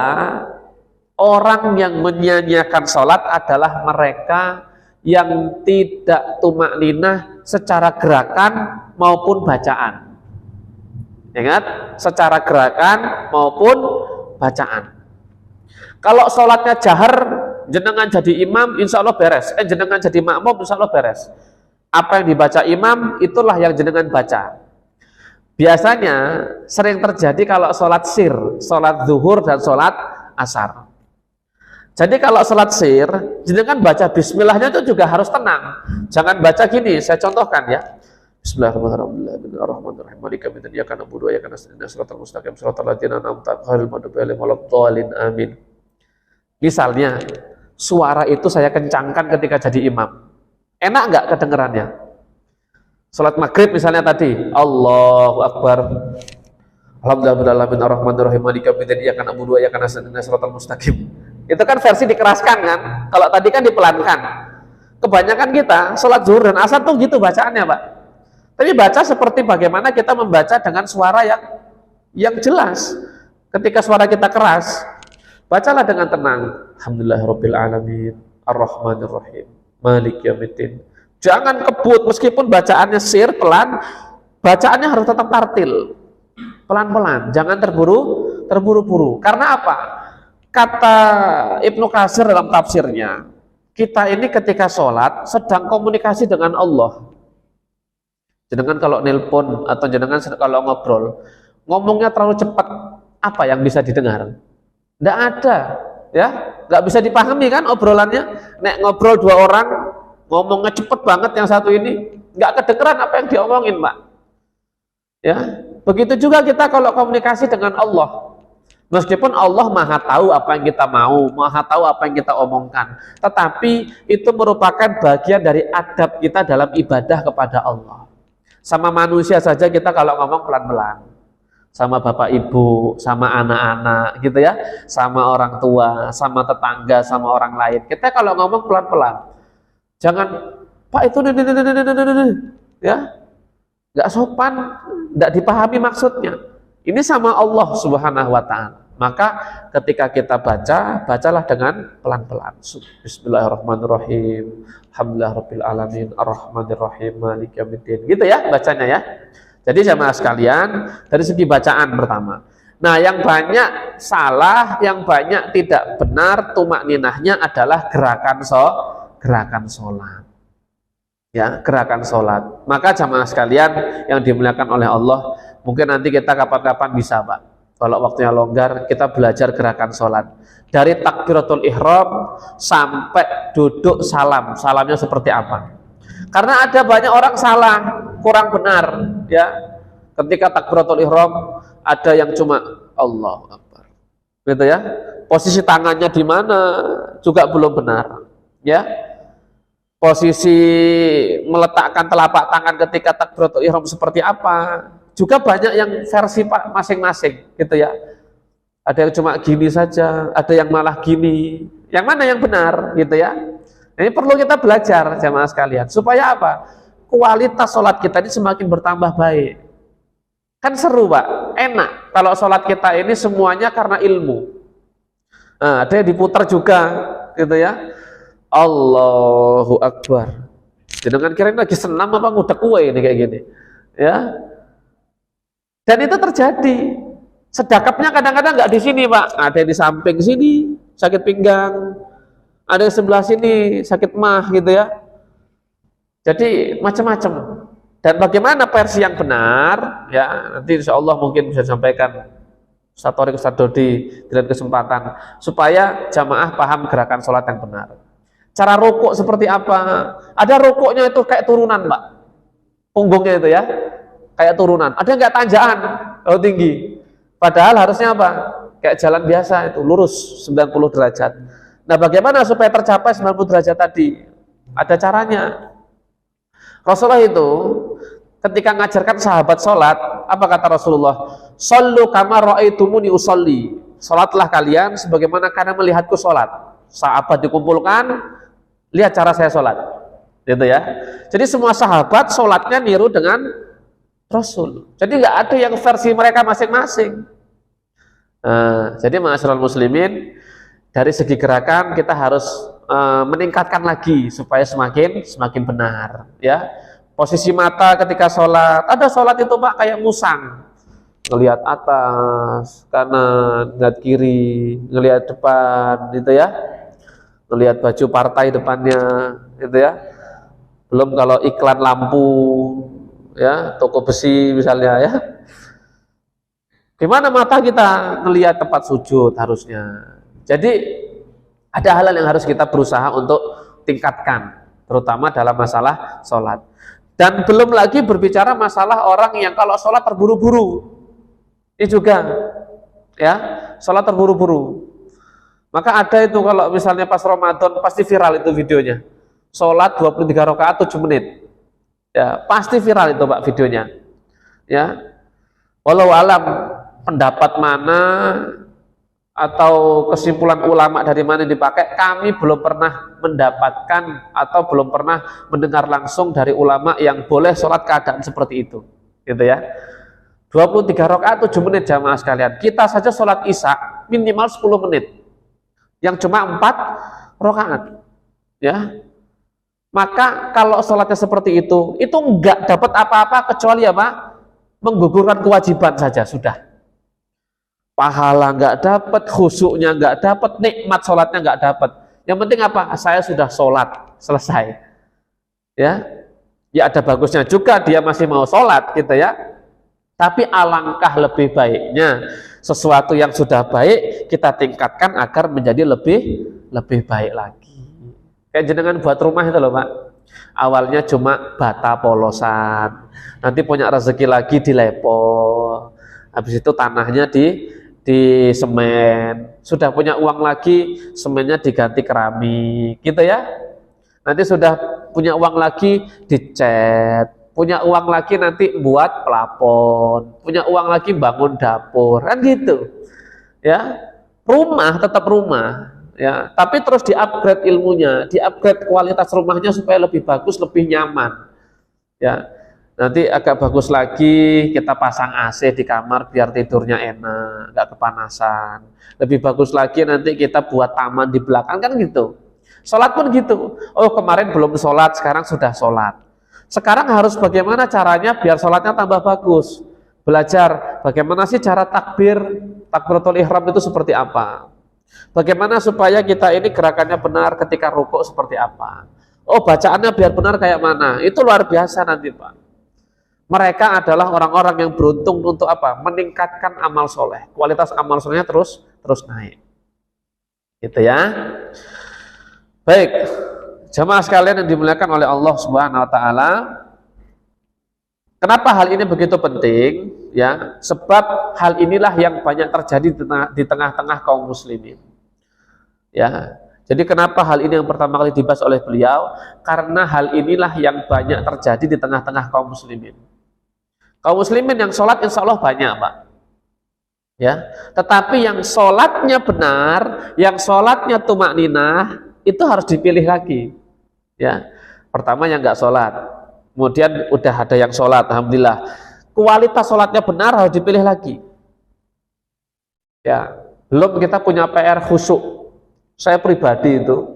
orang yang menyia-nyiakan sholat adalah mereka yang tidak tumakninah secara gerakan maupun bacaan. Ingat, secara gerakan maupun bacaan. Kalau sholatnya jahar, jenengan jadi imam, insya Allah beres. Jenengan jadi makmum, insya Allah beres. Apa yang dibaca imam, itulah yang jenengan baca. Biasanya sering terjadi kalau sholat sir, sholat zuhur dan sholat asar. Jadi kalau sholat sir, jenengan baca bismillahnya itu juga harus tenang. Jangan baca gini, saya contohkan ya. Bismillahirrahmanirrahim. Malika bidan ya kana budu ya kana siratal mustaqim siratal ladzina an'amta alaihim ghairil maghdubi alaihim waladdallin amin. Misalnya, suara itu saya kencangkan ketika jadi imam. Enak enggak kedengerannya? Salat maghrib misalnya tadi, Allahu Akbar. Alhamdulillahirabbil arrahmanirrahim. Malika bidan ya kana budu ya kana siratal mustaqim. Itu kan versi dikeraskan kan? Kalau tadi kan dipelankan. Kebanyakan kita salat zuhur dan asar tuh gitu bacaannya, Pak. Tapi baca seperti bagaimana kita membaca dengan suara yang jelas. Ketika suara kita keras, bacalah dengan tenang. Alhamdulillahirabbil alamin, arrahmanirrahim, maliki yaumiddin. Jangan kebut meskipun bacaannya sir pelan, bacaannya harus tetap tartil. Pelan-pelan, jangan terburu-buru. Karena apa? Kata Ibnu Katsir dalam tafsirnya, kita ini ketika sholat sedang komunikasi dengan Allah. Jenengan kalau nelpon atau jenengan kalau ngobrol, ngomongnya terlalu cepat, apa yang bisa didengar? Tidak ada, ya, nggak bisa dipahami kan obrolannya. Nek ngobrol dua orang, ngomongnya cepet banget yang satu ini, nggak kedengeran apa yang diomongin, Pak. Ya, begitu juga kita kalau komunikasi dengan Allah. Meskipun Allah maha tahu apa yang kita mau, maha tahu apa yang kita omongkan, tetapi itu merupakan bagian dari adab kita dalam ibadah kepada Allah. Sama manusia saja kita kalau ngomong pelan-pelan, sama bapak ibu, sama anak-anak gitu ya, sama orang tua, sama tetangga, sama orang lain, kita kalau ngomong pelan-pelan. Jangan, Pak itu ya, nggak sopan, nggak dipahami maksudnya. Ini sama Allah Subhanahu wa Ta'ala. Maka ketika kita baca, bacalah dengan pelan-pelan. Bismillahirrahmanirrahim. Alhamdulillahirabbil alamin, arrahmanirrahim, maliki yaumiddin. Gitu ya bacanya ya. Jadi jamaah sekalian, dari segi bacaan pertama. Nah, yang banyak salah, yang banyak tidak benar tumakninahnya adalah gerakan sholat. Ya, gerakan sholat. Maka jamaah sekalian yang dimuliakan oleh Allah, mungkin nanti kita kapan-kapan bisa, Pak. Kalau waktunya longgar, kita belajar gerakan sholat. Dari takbiratul ihram sampai duduk salam. Salamnya seperti apa? Karena ada banyak orang salah, kurang benar. Ya, ketika takbiratul ihram, ada yang cuma Allahu Akbar. Gitu ya. Posisi tangannya di mana juga belum benar. Ya. Posisi meletakkan telapak tangan ketika takbiratul ihram seperti apa? Juga banyak yang versi masing-masing, gitu ya. Ada yang cuma gini saja, ada yang malah gini. Yang mana yang benar, gitu ya? Ini perlu kita belajar, jamaah sekalian. Supaya apa? Kualitas sholat kita ini semakin bertambah baik. Kan seru, Pak, enak. Kalau sholat kita ini semuanya karena ilmu. Nah, ada yang diputar juga, gitu ya. Allahu Akbar. Jangan kirain lagi senam apa ngudek kue ini kayak gini, ya. Dan itu terjadi. Sedekapnya kadang-kadang nggak di sini, Pak. Ada yang di samping sini sakit pinggang, ada yang sebelah sini sakit mah, gitu ya. Jadi macam-macam. Dan bagaimana versi yang benar, ya nanti insya Allah mungkin bisa disampaikan Ustaz Thorik, Ustaz Dodi di lain kesempatan, supaya jamaah paham gerakan sholat yang benar. Cara rukuk seperti apa? Ada rukuknya itu kayak turunan, Pak. Punggungnya itu ya, kayak turunan. Ada nggak tanjakan kalau tinggi? Padahal harusnya apa? Kayak jalan biasa itu, lurus 90 derajat. Nah, bagaimana supaya tercapai 90 derajat tadi? Ada caranya. Rasulullah itu ketika mengajarkan sahabat sholat, apa kata Rasulullah? Shollu kama ra'aitumuni usolli. Sholatlah kalian sebagaimana kalian melihatku sholat. Sahabat dikumpulkan, lihat cara saya sholat, gitu ya. Jadi semua sahabat sholatnya niru dengan Rasul. Jadi nggak ada yang versi mereka masing-masing. Jadi ma'asyiral muslimin, dari segi gerakan kita harus meningkatkan lagi supaya semakin benar, ya. Posisi mata ketika sholat, ada sholat itu, Pak, kayak musang, ngelihat atas, kanan, ngelihat kiri, ngelihat depan, gitu ya. Ngelihat baju partai depannya, gitu ya. Belum kalau iklan lampu, ya, toko besi misalnya, ya. Gimana mata kita ngelihat tempat sujud harusnya. Jadi ada hal yang harus kita berusaha untuk tingkatkan, terutama dalam masalah sholat. Dan belum lagi berbicara masalah orang yang kalau sholat terburu-buru. Ini juga, ya, sholat terburu-buru. Maka ada itu kalau misalnya pas Ramadan pasti viral itu videonya. Sholat 23 rakaat 7 menit. Ya, pasti viral itu, Pak, videonya. Ya. Walau alam pendapat mana atau kesimpulan ulama dari mana yang dipakai, kami belum pernah mendapatkan atau belum pernah mendengar langsung dari ulama yang boleh sholat keadaan seperti itu, gitu ya. 23 rakaat 7 menit jamaah sekalian. Kita saja sholat isya minimal 10 menit, yang cuma 4 rakaat, ya. Maka kalau sholatnya seperti itu enggak dapat apa-apa kecuali apa? Menggugurkan kewajiban saja sudah. Pahala nggak dapat, khusyuknya nggak dapat, nikmat sholatnya nggak dapat. Yang penting apa? Saya sudah sholat, selesai. Ya, ya ada bagusnya juga dia masih mau sholat, gitu ya. Tapi alangkah lebih baiknya sesuatu yang sudah baik kita tingkatkan agar menjadi lebih baik lagi. Kayak jenengan buat rumah itu loh, Pak. Awalnya cuma bata polosan, nanti punya rezeki lagi dilepol, habis itu tanahnya di semen, sudah punya uang lagi semennya diganti keramik, gitu ya. Nanti sudah punya uang lagi dicat, punya uang lagi nanti buat pelapon, punya uang lagi bangun dapur, kan gitu ya. Rumah tetap rumah, ya, tapi terus di-upgrade ilmunya, di-upgrade kualitas rumahnya supaya lebih bagus, lebih nyaman. Ya, nanti agak bagus lagi kita pasang AC di kamar biar tidurnya enak, nggak kepanasan. Lebih bagus lagi nanti kita buat taman di belakang, kan gitu. Sholat pun gitu. Oh, kemarin belum sholat, sekarang sudah sholat. Sekarang harus bagaimana caranya biar sholatnya tambah bagus. Belajar bagaimana sih cara takbiratul ihram itu seperti apa. Bagaimana supaya kita ini gerakannya benar ketika rukuk seperti apa. Oh, bacaannya biar benar kayak mana. Itu luar biasa nanti, Pak. Mereka adalah orang-orang yang beruntung untuk apa? Meningkatkan amal soleh. Kualitas amal solehnya terus naik. Gitu ya. Baik, jamaah sekalian yang dimuliakan oleh Allah Subhanahu wa taala. Kenapa hal ini begitu penting? Ya, sebab hal inilah yang banyak terjadi di tengah-tengah kaum muslimin. Ya. Jadi kenapa hal ini yang pertama kali dibahas oleh beliau? Karena hal inilah yang banyak terjadi di tengah-tengah kaum muslimin. Kaum muslimin yang sholat insya Allah banyak, Pak. Ya, tetapi yang sholatnya benar, yang sholatnya tumakninah, itu harus dipilih lagi. Ya, pertama yang nggak sholat, kemudian udah ada yang sholat, alhamdulillah. Kualitas sholatnya benar harus dipilih lagi. Ya, belum kita punya PR khusyuk. Saya pribadi itu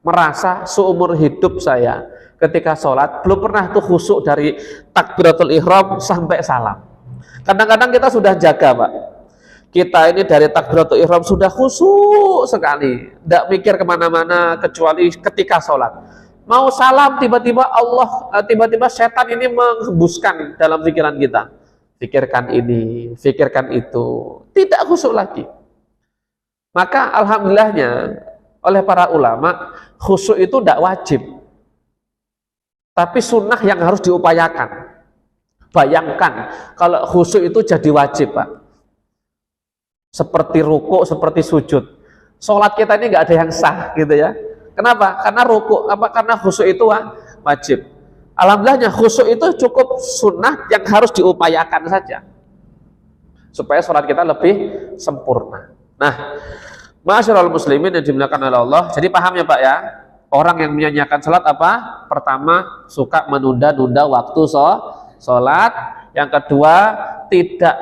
merasa seumur hidup saya ketika sholat belum pernah tuh khusyuk dari takbiratul ihram sampai salam. Kadang-kadang kita sudah jaga, Pak. Kita ini dari takbiratul ihram sudah khusyuk sekali, tidak mikir kemana-mana kecuali ketika sholat. Mau salam tiba-tiba tiba-tiba setan ini menghembuskan dalam pikiran kita. Pikirkan ini, pikirkan itu, tidak khusyuk lagi. Maka alhamdulillahnya oleh para ulama khusyuk itu tidak wajib, tapi sunnah yang harus diupayakan. Bayangkan kalau khusyuk itu jadi wajib, Pak. Seperti rukuk, seperti sujud. Sholat kita ini nggak ada yang sah, gitu ya. Kenapa? Karena rukuk, karena khusyuk itu wajib. Alhamdulillahnya khusyuk itu cukup sunnah yang harus diupayakan saja, supaya sholat kita lebih sempurna. Nah, ma'asyiral muslimin yang dimuliakan oleh Allah. Jadi paham ya, Pak ya? Orang yang menyanyiakan sholat apa? Pertama, suka menunda-nunda waktu sholat. Yang kedua, tidak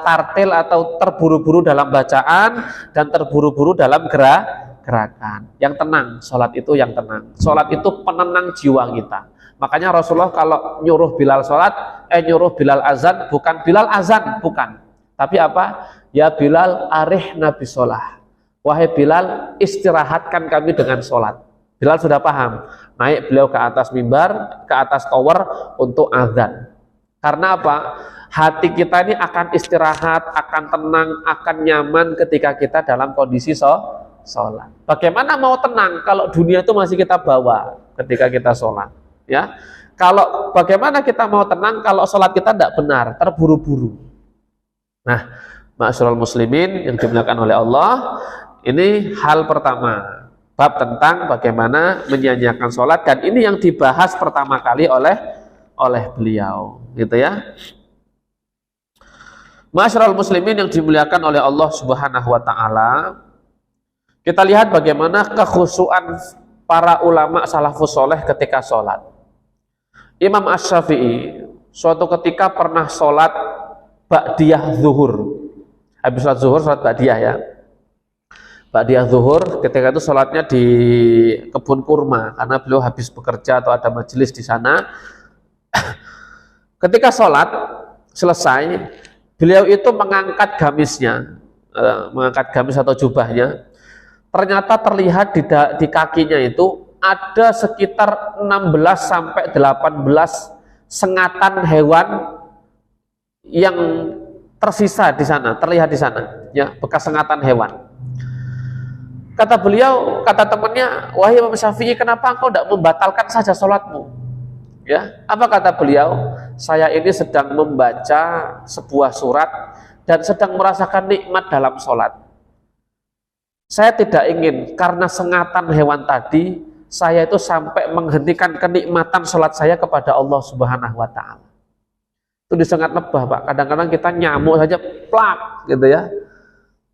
tartil atau terburu-buru dalam bacaan dan terburu-buru dalam gerakan. Yang tenang, sholat itu yang tenang. Sholat itu penenang jiwa kita. Makanya Rasulullah kalau nyuruh Bilal sholat, nyuruh Bilal azan, bukan Bilal azan, bukan. Tapi apa? Ya Bilal arihna bisolah. Wahai Bilal, istirahatkan kami dengan sholat. Bilal sudah paham. Naik beliau ke atas mimbar, ke atas tower untuk azan. Karena apa? Hati kita ini akan istirahat, akan tenang, akan nyaman ketika kita dalam kondisi sholat. Bagaimana mau tenang kalau dunia itu masih kita bawa ketika kita sholat? Ya, kalau bagaimana kita mau tenang kalau sholat kita tidak benar, terburu-buru? Nah, ma'asyiral muslimin yang dimuliakan oleh Allah, ini hal pertama, bab tentang bagaimana menyanyiakan sholat, dan ini yang dibahas pertama kali oleh beliau, gitu ya. Ma'asyiral muslimin yang dimuliakan oleh Allah Subhanahu wa taala, kita lihat bagaimana kekhusyuan para ulama salafus soleh ketika sholat. Imam Asy-Syafi'i suatu ketika pernah sholat ba'diyah zuhur. Habis sholat zuhur, sholat ba'diyah ya. Ba'diyah zuhur, ketika itu sholatnya di kebun kurma karena beliau habis bekerja atau ada majelis di sana. Ketika sholat selesai, beliau itu mengangkat gamisnya, mengangkat gamis atau jubahnya. Ternyata terlihat di kakinya itu ada sekitar 16 sampai 18 sengatan hewan yang tersisa di sana, terlihat di sana, ya, bekas sengatan hewan. Kata beliau, kata temannya, wahai Imam Syafi'i, kenapa engkau tidak membatalkan saja sholatmu? Ya, apa kata beliau? Saya ini sedang membaca sebuah surat dan sedang merasakan nikmat dalam sholat. Saya tidak ingin karena sengatan hewan tadi saya itu sampai menghentikan kenikmatan sholat saya kepada Allah Subhanahu wa ta'ala. Itu disengat lebah, Pak. Kadang-kadang kita nyamuk saja plak gitu ya.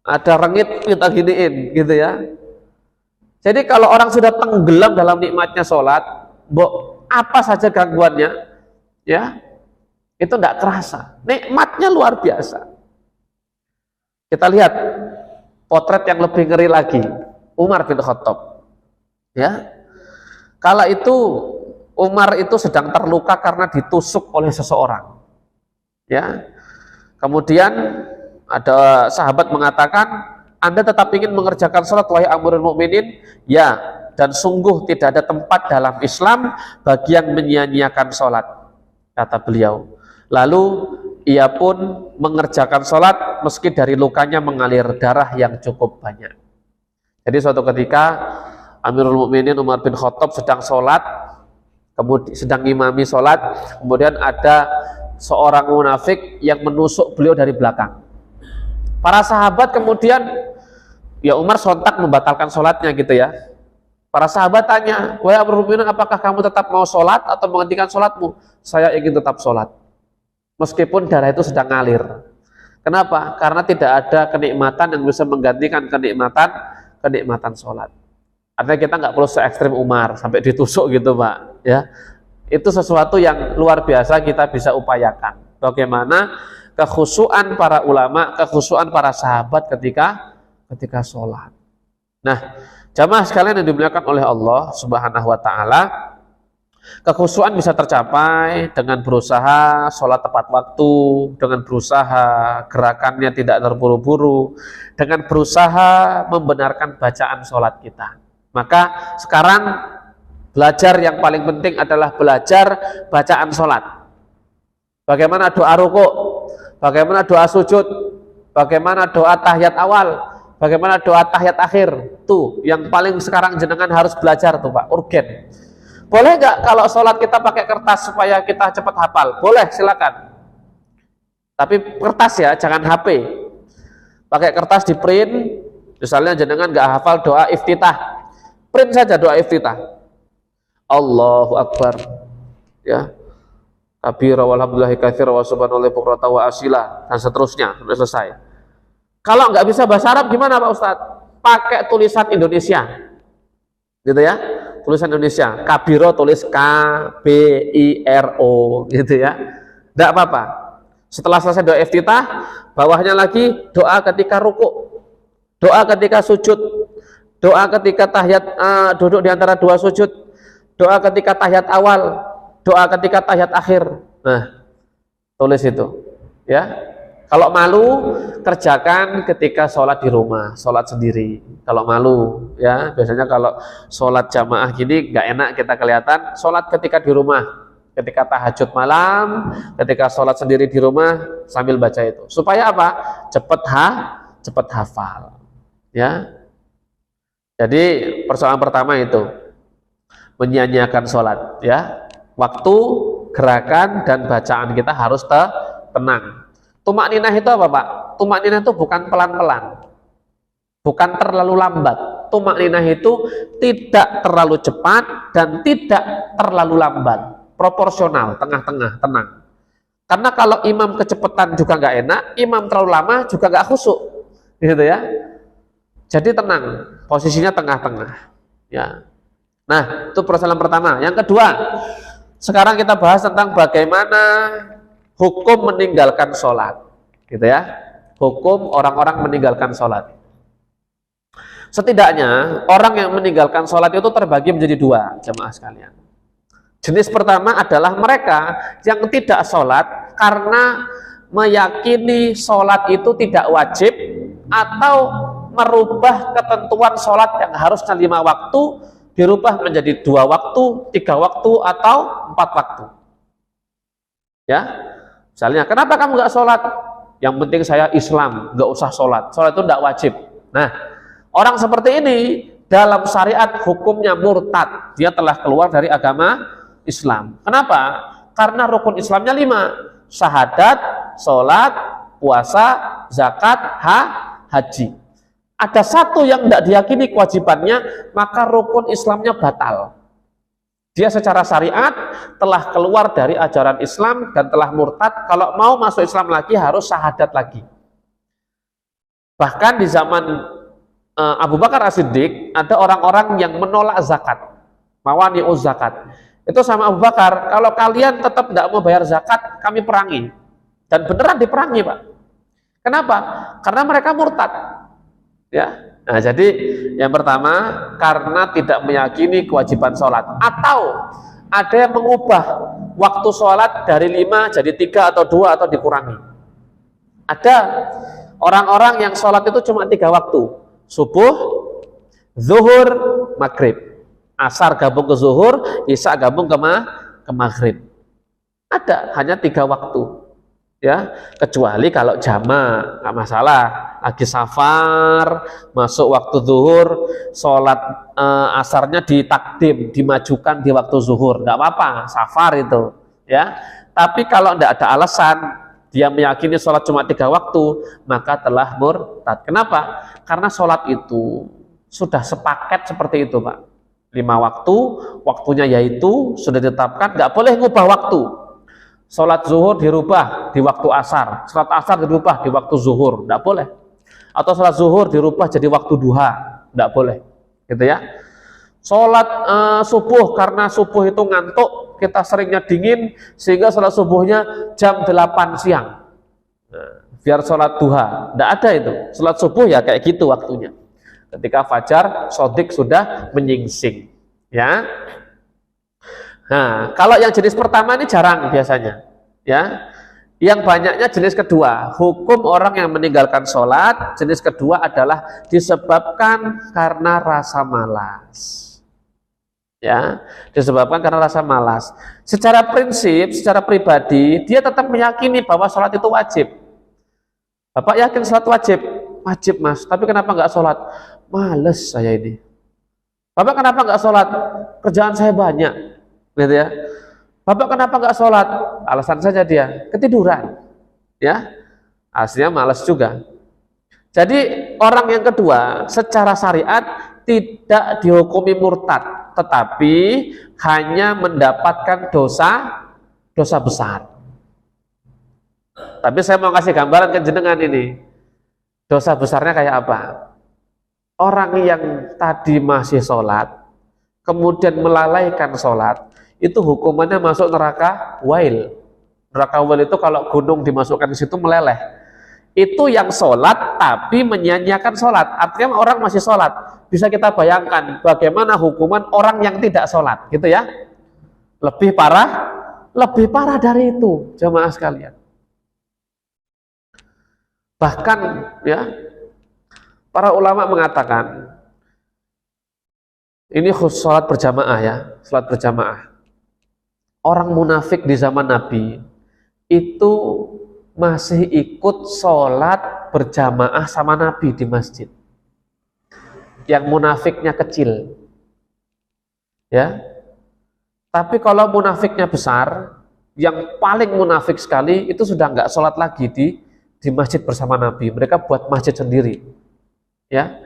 ada rengit kita giniin gitu ya. Jadi kalau orang sudah tenggelam dalam nikmatnya sholat, apa saja gangguannya, ya itu tidak kerasa. Nikmatnya luar biasa. Kita lihat potret yang lebih ngeri lagi, Umar bin Khattab. Ya, kala itu Umar itu sedang terluka karena ditusuk oleh seseorang. Ya, kemudian ada sahabat mengatakan, Anda tetap ingin mengerjakan sholat wahai Amirul Mukminin? Ya, dan sungguh tidak ada tempat dalam Islam bagi yang menyia-nyiakan sholat, kata beliau. Lalu ia pun mengerjakan sholat meski dari lukanya mengalir darah yang cukup banyak. Jadi suatu ketika Amirul Mukminin Umar bin Khattab sedang sholat, kemudian sedang ngimami sholat, kemudian ada seorang munafik yang menusuk beliau dari belakang. Para sahabat kemudian, ya Umar sontak membatalkan sholatnya gitu ya. Para sahabat tanya, wahai Amirul Mukminin, apakah kamu tetap mau sholat atau menghentikan sholatmu? Saya ingin tetap sholat, meskipun darah itu sedang ngalir. Kenapa? Karena tidak ada kenikmatan yang bisa menggantikan kenikmatan sholat. Artinya kita nggak perlu se-ekstrim Umar sampai ditusuk gitu Pak. Ya, itu sesuatu yang luar biasa kita bisa upayakan. Bagaimana kekhusyuan para ulama, kekhusyuan para sahabat ketika sholat. Nah, jamaah sekalian yang dimuliakan oleh Allah Subhanahu wa Ta'ala, kekhusyuan bisa tercapai dengan berusaha sholat tepat waktu, dengan berusaha gerakannya tidak terburu-buru, dengan berusaha membenarkan bacaan sholat kita. Maka sekarang belajar yang paling penting adalah belajar bacaan sholat. Bagaimana doa rukuk, bagaimana doa sujud, bagaimana doa tahiyat awal, bagaimana doa tahiyat akhir. Tuh yang paling sekarang jenengan harus belajar tuh Pak, urgen. Boleh nggak kalau sholat kita pakai kertas supaya kita cepat hafal? Boleh, silakan. Tapi kertas ya, jangan HP. Pakai kertas di print, misalnya jenengan nggak hafal doa iftitah, print saja doa iftitah. Allahu Akbar, ya. Kabira walhamdulillahi katsira wa subhanallahi bukratan wa asila, dan seterusnya sampai selesai. Kalau nggak bisa bahasa Arab gimana Pak Ustadz? Pakai tulisan Indonesia, gitu ya. Tulisan Indonesia, kabiro tulis KBIRO, gitu ya. Tidak apa-apa. Setelah selesai doa iftitah, bawahnya lagi doa ketika rukuk, doa ketika sujud, doa ketika tahiyat duduk di antara dua sujud, doa ketika tahiyat awal, doa ketika tahiyat akhir. Nah, tulis itu, ya. Kalau malu, kerjakan ketika sholat di rumah, sholat sendiri. Kalau malu, ya biasanya kalau sholat jamaah gini nggak enak kita kelihatan. Sholat ketika di rumah, ketika tahajud malam, ketika sholat sendiri di rumah sambil baca itu. Supaya apa? Cepat hafal. Ya. Jadi persoalan pertama itu menyia-nyiakan sholat. Ya, waktu, gerakan dan bacaan kita harus tenang. Tumak ninah itu apa Pak? Tumak ninah itu bukan pelan-pelan, bukan terlalu lambat. Tumak ninah itu tidak terlalu cepat dan tidak terlalu lambat, proporsional, tengah-tengah, tenang. Karena kalau imam kecepatan juga nggak enak, imam terlalu lama juga nggak khusyuk, gitu ya. Jadi tenang, posisinya tengah-tengah. Ya. Nah, itu persoalan pertama. Yang kedua, sekarang kita bahas tentang bagaimana hukum meninggalkan sholat, gitu ya. Hukum orang-orang meninggalkan sholat. Setidaknya orang yang meninggalkan sholat itu terbagi menjadi dua, jemaah sekalian. Jenis pertama adalah mereka yang tidak sholat karena meyakini sholat itu tidak wajib atau merubah ketentuan sholat yang harusnya 5 waktu dirubah menjadi 2 waktu, 3 waktu atau 4 waktu. Ya. Misalnya, kenapa kamu nggak sholat? Yang penting saya Islam, nggak usah sholat. Sholat itu nggak wajib. Nah, orang seperti ini dalam syariat hukumnya murtad. Dia telah keluar dari agama Islam. Kenapa? Karena rukun Islamnya 5. Syahadat, sholat, puasa, zakat, haji. Ada satu yang tidak diyakini kewajibannya, maka rukun Islamnya batal. Dia secara syariat telah keluar dari ajaran Islam dan telah murtad. Kalau mau masuk Islam lagi harus syahadat lagi. Bahkan di zaman Abu Bakar As-Siddiq ada orang-orang yang menolak zakat, mawani'uz zakat. Itu sama Abu Bakar, kalau kalian tetap tidak mau bayar zakat, kami perangi. Dan beneran diperangi, Pak. Kenapa? Karena mereka murtad. Ya. Nah, jadi yang pertama karena tidak meyakini kewajiban sholat, atau ada yang mengubah waktu sholat dari 5 jadi 3 atau 2 atau dikurangi. Ada orang-orang yang sholat itu cuma 3 waktu, subuh, zuhur, maghrib, asar gabung ke zuhur, isya gabung ke maghrib. Ada hanya 3 waktu. Ya, kecuali kalau jama nggak masalah, lagi safar masuk waktu zuhur, sholat asarnya ditakdim, dimajukan di waktu zuhur, nggak apa-apa, safar itu ya. Tapi kalau tidak ada alasan, dia meyakini sholat cuma 3 waktu, maka telah murtad. Kenapa? Karena sholat itu sudah sepaket seperti itu, Pak. 5 waktu, waktunya yaitu sudah ditetapkan, nggak boleh ngubah waktu. Sholat zuhur dirubah di waktu asar, sholat asar dirubah di waktu zuhur, tidak boleh. Atau sholat zuhur dirubah jadi waktu duha, tidak boleh, gitu ya. Sholat subuh, karena subuh itu ngantuk, kita seringnya dingin, sehingga sholat subuhnya jam 8 siang. Biar sholat duha, tidak ada itu. Sholat subuh ya kayak gitu waktunya. Ketika fajar, sodik sudah menyingsing, ya. Nah, kalau yang jenis pertama ini jarang biasanya, ya. Yang banyaknya jenis kedua, hukum orang yang meninggalkan sholat, jenis kedua adalah disebabkan karena rasa malas. Ya, disebabkan karena rasa malas. Secara prinsip, secara pribadi, dia tetap meyakini bahwa sholat itu wajib. Bapak yakin sholat wajib? Wajib, Mas. Tapi kenapa nggak sholat? Males saya ini. Bapak kenapa nggak sholat? Kerjaan saya banyak. Gitu ya. Bapak kenapa nggak sholat? Alasan saja dia ketiduran, ya. Aslinya malas juga. Jadi orang yang kedua secara syariat tidak dihukumi murtad, tetapi hanya mendapatkan dosa besar. Tapi saya mau kasih gambaran ke jenengan ini. Dosa besarnya kayak apa? Orang yang tadi masih sholat, kemudian melalaikan sholat, itu hukumannya masuk neraka wail. Neraka wail itu kalau gunung dimasukkan di situ meleleh. Itu yang sholat tapi menyia-nyiakan sholat. Artinya orang masih sholat. Bisa kita bayangkan bagaimana hukuman orang yang tidak sholat, gitu ya. Lebih parah dari itu, jemaah sekalian. Bahkan ya, para ulama mengatakan ini khusus sholat berjamaah ya, sholat berjamaah. Orang munafik di zaman Nabi itu masih ikut sholat berjamaah sama Nabi di masjid. Yang munafiknya kecil, ya. Tapi kalau munafiknya besar, yang paling munafik sekali itu sudah nggak sholat lagi di masjid bersama Nabi. Mereka buat masjid sendiri, ya.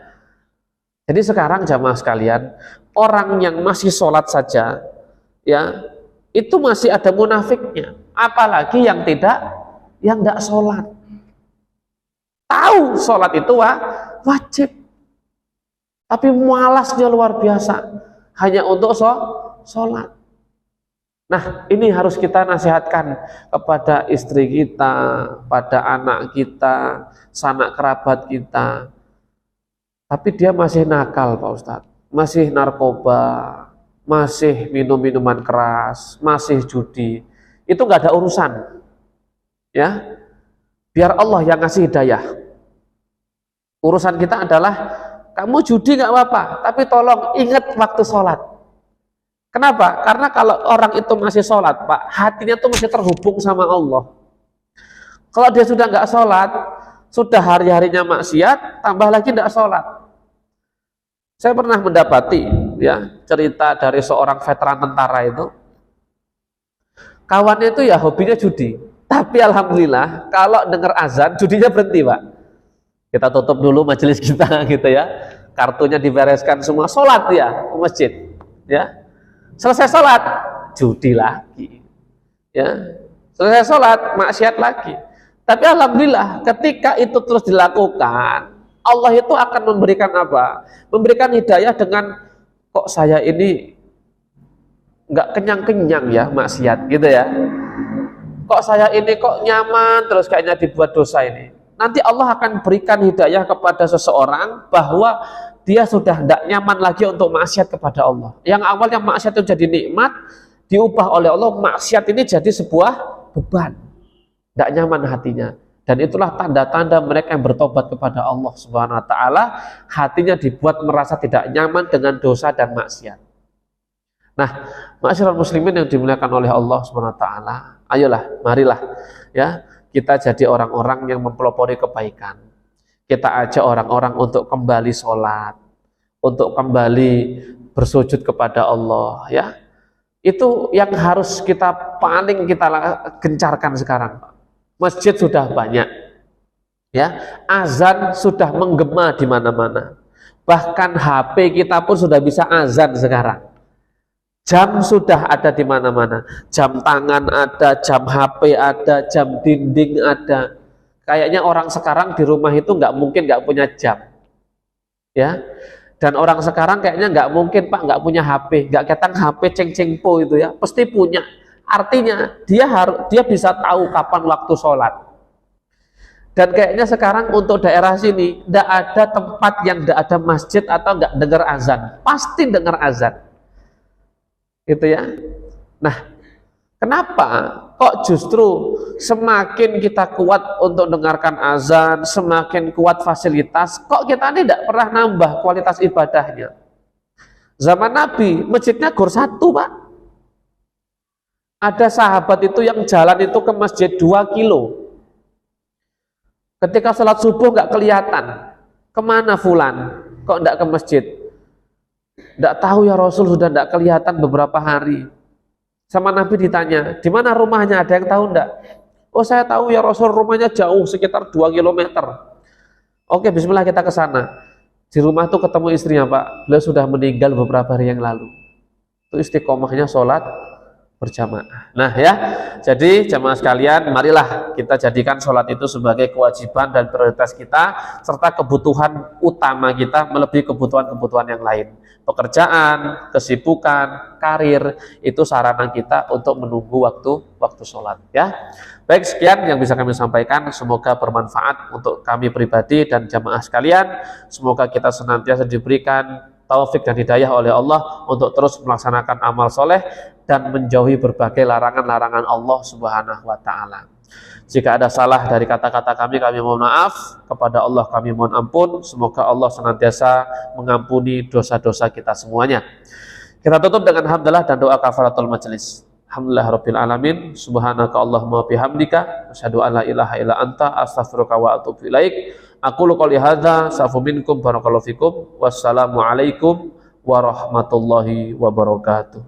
Jadi sekarang jamaah sekalian, orang yang masih sholat saja, ya, itu masih ada munafiknya, apalagi yang tidak sholat. Tahu sholat itu wajib, tapi malasnya luar biasa hanya untuk sholat. Nah, ini harus kita nasihatkan kepada istri kita, pada anak kita, sanak kerabat kita. Tapi dia masih nakal, Pak Ustadz, masih narkoba, masih minum minuman keras, masih judi, itu nggak ada urusan, ya. Biar Allah yang ngasih hidayah. Urusan kita adalah kamu judi nggak apa-apa, tapi tolong ingat waktu sholat. Kenapa? Karena kalau orang itu masih sholat, Pak, hatinya tuh masih terhubung sama Allah. Kalau dia sudah nggak sholat, sudah hari-harinya maksiat, tambah lagi nggak sholat. Saya pernah mendapati ya cerita dari seorang veteran tentara itu. Kawannya itu ya hobinya judi, tapi alhamdulillah kalau dengar azan judinya berhenti, Pak. Kita tutup dulu majelis kita gitu ya, kartunya dibereskan semua, sholat ya ke masjid, ya. Selesai sholat judi lagi, ya. Selesai sholat maksiat lagi. Tapi alhamdulillah ketika itu terus dilakukan, Allah itu akan memberikan apa? Memberikan hidayah dengan, kok saya ini nggak kenyang-kenyang ya maksiat gitu ya. Kok saya ini kok nyaman terus kayaknya dibuat dosa ini. Nanti Allah akan berikan hidayah kepada seseorang bahwa dia sudah tidak nyaman lagi untuk maksiat kepada Allah. Yang awalnya maksiat itu jadi nikmat, diubah oleh Allah, maksiat ini jadi sebuah beban. Tidak nyaman hatinya. Dan itulah tanda-tanda mereka yang bertobat kepada Allah Subhanahu wa taala, hatinya dibuat merasa tidak nyaman dengan dosa dan maksiat. Nah, ma'asyiral muslimin yang dimuliakan oleh Allah Subhanahu wa taala, ayolah, marilah ya, kita jadi orang-orang yang mempelopori kebaikan. Kita ajak orang-orang untuk kembali sholat, untuk kembali bersujud kepada Allah ya. Itu yang harus kita paling kita gencarkan sekarang. Masjid sudah banyak ya, azan sudah menggema di mana-mana. Bahkan HP kita pun sudah bisa azan sekarang. Jam sudah ada di mana-mana, jam tangan ada, jam HP ada, jam dinding ada. Kayaknya orang sekarang di rumah itu nggak mungkin nggak punya jam, ya. Dan orang sekarang kayaknya nggak mungkin Pak nggak punya HP, nggak ketang HP ceng-ceng po itu ya, pasti punya. Artinya dia bisa tahu kapan waktu sholat. Dan kayaknya sekarang untuk daerah sini nggak ada tempat yang nggak ada masjid atau nggak dengar azan, pasti dengar azan. Gitu ya. Nah, kenapa kok justru semakin kita kuat untuk dengarkan azan, semakin kuat fasilitas, kok kita ini tidak pernah nambah kualitas ibadahnya? Zaman Nabi masjidnya gor 1 Pak. Ada sahabat itu yang jalan itu ke masjid 2 kilo. Ketika sholat subuh nggak kelihatan, kemana fulan? Kok nggak ke masjid? Tidak tahu ya Rasul, sudah tidak kelihatan beberapa hari. Sama Nabi ditanya, di mana rumahnya? Ada yang tahu enggak? Oh saya tahu ya Rasul, rumahnya jauh sekitar 2 kilometer. Oke, bismillah kita ke sana. Di rumah itu ketemu istrinya Pak, beliau sudah meninggal beberapa hari yang lalu. Itu istiqomahnya sholat berjamaah. Nah ya, jadi jamaah sekalian, marilah kita jadikan sholat itu sebagai kewajiban dan prioritas kita, serta kebutuhan utama kita melebihi kebutuhan-kebutuhan yang lain. Pekerjaan, kesibukan, karir, itu sarana kita untuk menunggu waktu sholat ya. Baik, sekian yang bisa kami sampaikan, semoga bermanfaat untuk kami pribadi dan jamaah sekalian. Semoga kita senantiasa diberikan taufik dan hidayah oleh Allah untuk terus melaksanakan amal soleh dan menjauhi berbagai larangan-larangan Allah Subhanahu wa taala. Jika ada salah dari kata-kata kami mohon maaf. Kepada Allah kami mohon ampun. Semoga Allah senantiasa mengampuni dosa-dosa kita semuanya. Kita tutup dengan hamdalah dan doa kafaratul majelis. Alhamdulillahirabbil alamin. Subhanaka Allahumma bihamdika asyhadu an la ilaha illa anta astaghfiruka wa atubu ilaik. Aqulu qouli hadza astaghfiru minkum barakallahu fikum. Wassalamu alaikum warahmatullahi wabarakatuh.